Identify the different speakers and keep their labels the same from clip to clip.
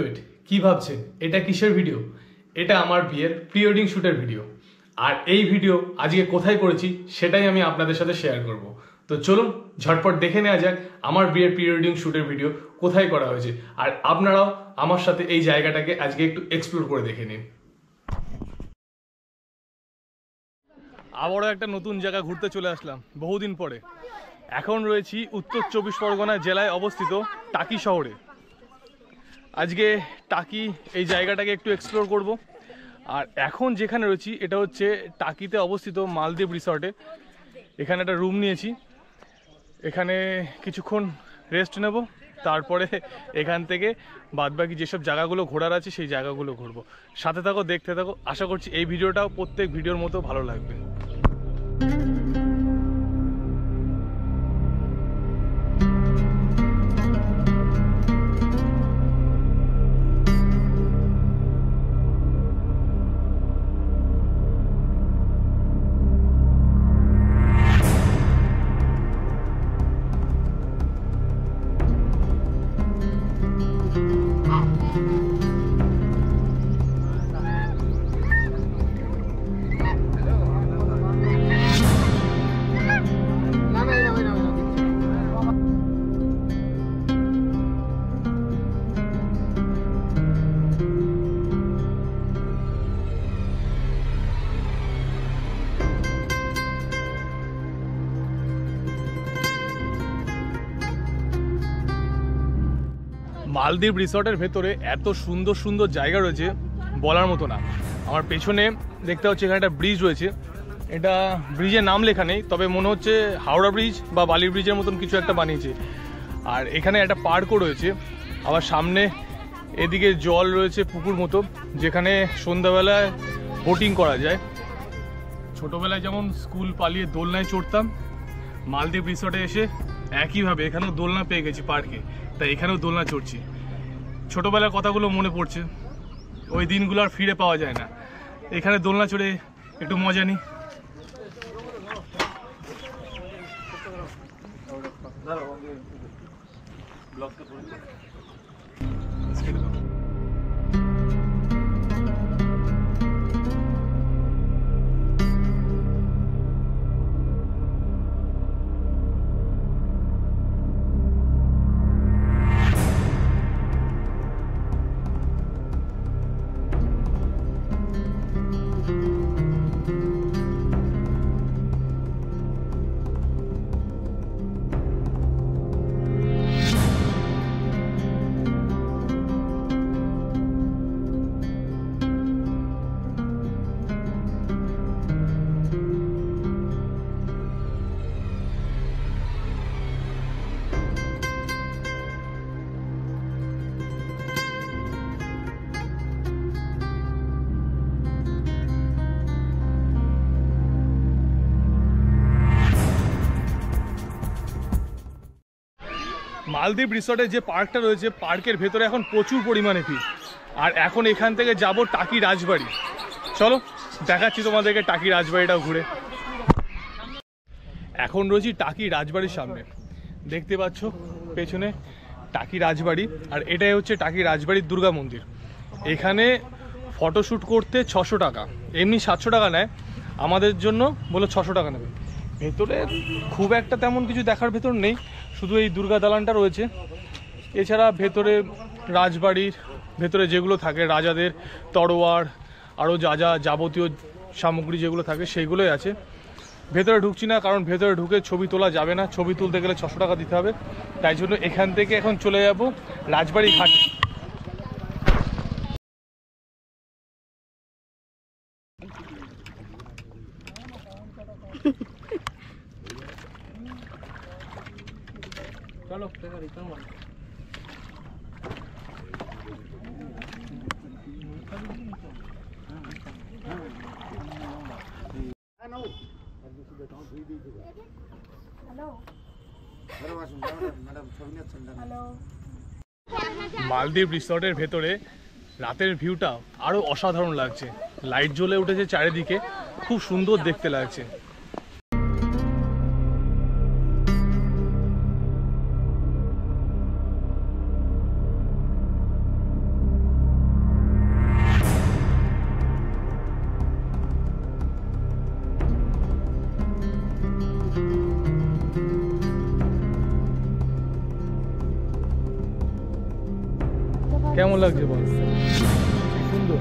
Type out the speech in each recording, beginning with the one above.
Speaker 1: Wait কি ভাবছেন এটা কিসের ভিডিও? এটা আমার বিয়ের প্রি ওয়েডিং শুটের ভিডিও। আর এই ভিডিও আজকে কোথায় করেছি সেটাই আমি আপনাদের সাথে শেয়ার করব। তো চলুন ঝটপট দেখে নেওয়া যাক আমার বিয়ের প্রি ওয়েডিং শুটের ভিডিও কোথায় করা হয়েছে, আর আপনারাও আমার সাথে এই জায়গাটাকে আজকে একটু এক্সপ্লোর করে দেখে নিন। আবারও একটা নতুন জায়গা ঘুরতে চলে আসলাম বহুদিন পরে। এখন রয়েছি উত্তর 24 পরগনা জেলায় অবস্থিত টাকি শহরে। আজকে টাকি এই জায়গাটাকে একটু এক্সপ্লোর করব। আর এখন যেখানে রয়েছি এটা হচ্ছে টাকিতে অবস্থিত মালদ্বীপ রিসর্টে। এখানে একটা রুম নিয়েছি, এখানে কিছুক্ষণ রেস্ট নেব, তারপরে এখান থেকে বাদবাকি যেসব জায়গাগুলো ঘোরার আছে সেই জায়গাগুলো ঘুরবো। সাথে থাকো, দেখতে থাকো। আশা করছি এই ভিডিওটাও প্রত্যেক ভিডিওর মতো ভালো লাগবে। মালদ্বীপ রিসর্টের ভেতরে এত সুন্দর সুন্দর জায়গা রয়েছে বলার মতো না। আমার পেছনে দেখতে হচ্ছে এখানে একটা ব্রিজ রয়েছে। এটা ব্রিজের নাম লেখা নেই, তবে মনে হচ্ছে হাওড়া ব্রিজ বা বালি ব্রিজের মতন কিছু একটা বানিয়েছে। আর এখানে একটা পার্কও রয়েছে। আবার সামনে এদিকে জল রয়েছে পুকুর মতো, যেখানে সন্ধ্যাবেলায় বোটিং করা যায়। ছোটোবেলায় যেমন স্কুল পালিয়ে দোলনায় চড়তাম, মালদ্বীপ রিসর্টে এসে একইভাবে এখানেও দোলনা পেয়ে গেছি পার্কে, তাই এখানেও দোলনা চড়ছি। ছোটোবেলার কথাগুলো মনে পড়ছে, ওই দিনগুলো আর ফিরে পাওয়া যায় না। এখানে দোলনা চড়ে একটু মজা নিই। মালদ্বীপ রিসর্টের যে পার্কটা রয়েছে, পার্কের ভেতরে এখন প্রচুর পরিমাণে ভিড়। আর এখন এখান থেকে যাব টাকি রাজবাড়ি। চলো দেখাচ্ছি তোমাদেরকে টাকি রাজবাড়িটাও ঘুরে। এখন রয়েছি টাকি রাজবাড়ির সামনে, দেখতে পাচ্ছ পেছনে টাকি রাজবাড়ি। আর এটাই হচ্ছে টাকি রাজবাড়ির দুর্গা মন্দির। এখানে ফটোশ্যুট করতে 600 টাকা, এমনি 700 টাকা নেয়, আমাদের জন্য বলে 600 টাকা নেবে। ভেতরে খুব একটা তেমন কিছু দেখার ভেতর নেই, শুধু এই দুর্গা দালানটা রয়েছে। এছাড়া ভেতরে রাজবাড়ির ভেতরে যেগুলো থাকে, রাজাদের তরোয়ার আরও যা যা যাবতীয় সামগ্রী যেগুলো থাকে সেইগুলোই আছে। ভেতরে ঢুকছি না, কারণ ভেতরে ঢুকে ছবি তোলা যাবে না, ছবি তুলতে গেলে 600 টাকা দিতে হবে। তাই জন্য এখান থেকে এখন চলে যাব রাজবাড়ি ঘাটে। চলো মালদ্বীপ রিসর্টের ভেতরে রাতের ভিউটা আরো অসাধারণ লাগছে। লাইট জ্বলে উঠেছে চারিদিকে, খুব সুন্দর দেখতে লাগছে। কেমন লাগছে বল? সুন্দর।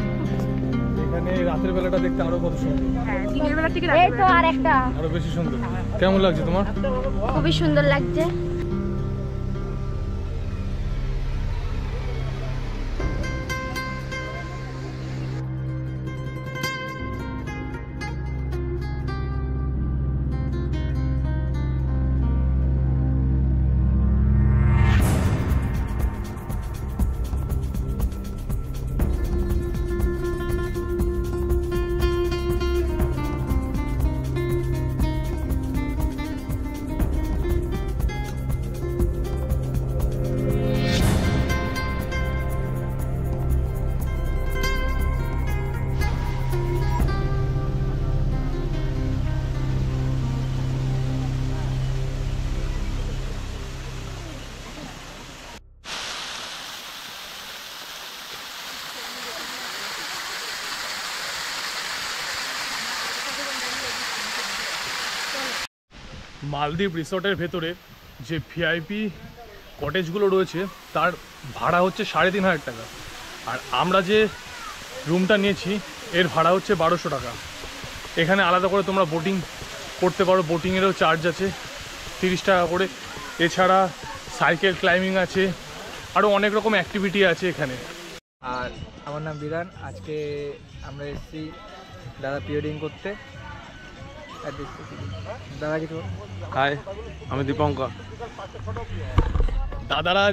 Speaker 1: এখানে রাতের বেলাটা দেখতে আরো কত সুন্দর।
Speaker 2: হ্যাঁ, দিনের বেলা থেকে
Speaker 3: এই তো আর একটা
Speaker 1: আরো বেশি সুন্দর। কেমন লাগছে তোমার?
Speaker 3: খুবই সুন্দর লাগছে।
Speaker 1: মালদ্বীপ রিসর্টের ভেতরে যে ভিআইপি কটেজগুলো রয়েছে তার ভাড়া হচ্ছে 3,500 টাকা, আর আমরা যে রুমটা নিয়েছি এর ভাড়া হচ্ছে 1200 টাকা। এখানে আলাদা করে তোমরা বোটিং করতে পারো, বোটিংয়েরও চার্জ আছে 30 টাকা করে। এছাড়া সাইকেল ক্লাইম্বিং আছে, আরও অনেক রকম অ্যাক্টিভিটি আছে এখানে।
Speaker 4: আর আমার নাম বিরান। আজকে আমরা এসেছি দাদা প্রিওয়েডিং করতে। দাদা কিছু?
Speaker 5: হাই, আমি দীপঙ্কর।
Speaker 1: দাদারা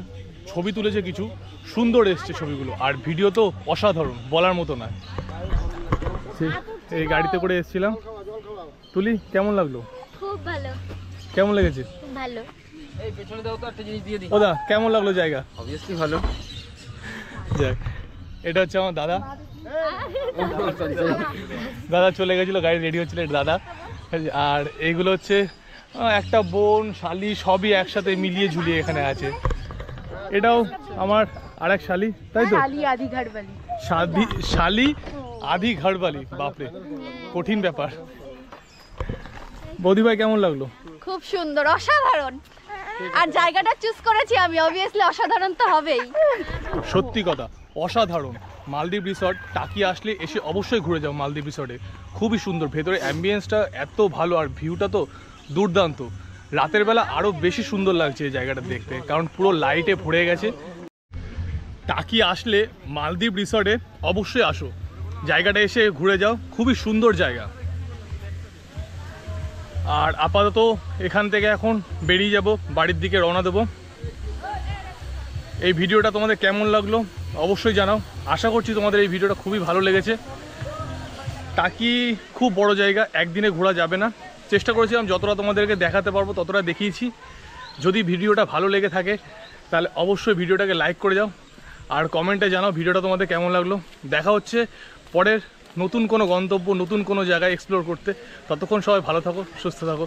Speaker 1: ছবি তুলেছে, কিছু সুন্দর এসছে ছবিগুলো, আর ভিডিও তো অসাধারণ, বলার মতো না। এই গাড়িতে করে এসেছিলাম। তুলি, কেমন লাগলো?
Speaker 3: খুব ভালো।
Speaker 1: কেমন লেগেছে?
Speaker 3: খুব ভালো।
Speaker 4: এই পেছনে দাও তো একটা জিনিস দিয়ে দিই।
Speaker 1: ওদা, কেমন লাগলো জায়গা?
Speaker 4: অবভিয়াসলি ভালো।
Speaker 1: যাক, এটা হচ্ছে আমার দাদা। দাদা চলে গেছিলো, গাড়ি রেডি হচ্ছিল, এটা দাদা। আর এইগুলো হচ্ছে একটা বোন, শালি, সবই একসাথে মিলিয়ে ঝুলিয়ে এখানে আছে। এটাও আমার আরেক শালি, তাই তো?
Speaker 2: শালি আদি ঘাটবালি।
Speaker 1: শালি আধি ঘাড়বালি, বাপরে কঠিন ব্যাপার। বৌদি ভাই, কেমন লাগলো?
Speaker 3: খুব সুন্দর, অসাধারণ। আর জায়গাটা চুজ করেছি আমি, অবভিয়াসলি অসাধারণ তো হবেই।
Speaker 1: সত্যি কথা, অসাধারণ। মালদ্বীপ রিসর্ট টাকি আসলে এসে অবশ্যই ঘুরে যাও মালদ্বীপ রিসর্টে, খুবই সুন্দর। ভেতরে অ্যাম্বিয়েন্সটা এত ভালো, আর ভিউটা তো দুর্দান্ত। রাতের বেলা আরও বেশি সুন্দর লাগছে এই জায়গাটা দেখতে, কারণ পুরো লাইটে ভরে গেছে। টাকি আসলে মালদ্বীপ রিসর্টে অবশ্যই আসো, জায়গাটা এসে ঘুরে যাও, খুবই সুন্দর জায়গা। আর আপাতত এখান থেকে এখন বেরিয়ে যাব, বাড়ির দিকে রওনা দেবো। এই ভিডিওটা তোমাদের কেমন লাগলো অবশ্যই জানাও। আশা করছি তোমাদের এই ভিডিওটা খুবই ভালো লেগেছে। টাকি খুব বড় জায়গা, একদিনে ঘোরা যাবে না। চেষ্টা করেছিলাম যতটা তোমাদেরকে দেখাতে পারবো ততটা দেখিয়েছি। যদি ভিডিওটা ভালো লেগে থাকে তাহলে অবশ্যই ভিডিওটাকে লাইক করে যাও, আর কমেন্টে জানাও ভিডিওটা তোমাদের কেমন লাগলো। দেখা হচ্ছে পরের নতুন কোনো গন্তব্য, নতুন কোনো জায়গায় এক্সপ্লোর করতে। ততক্ষণ সবাই ভালো থাকো, সুস্থ থাকো।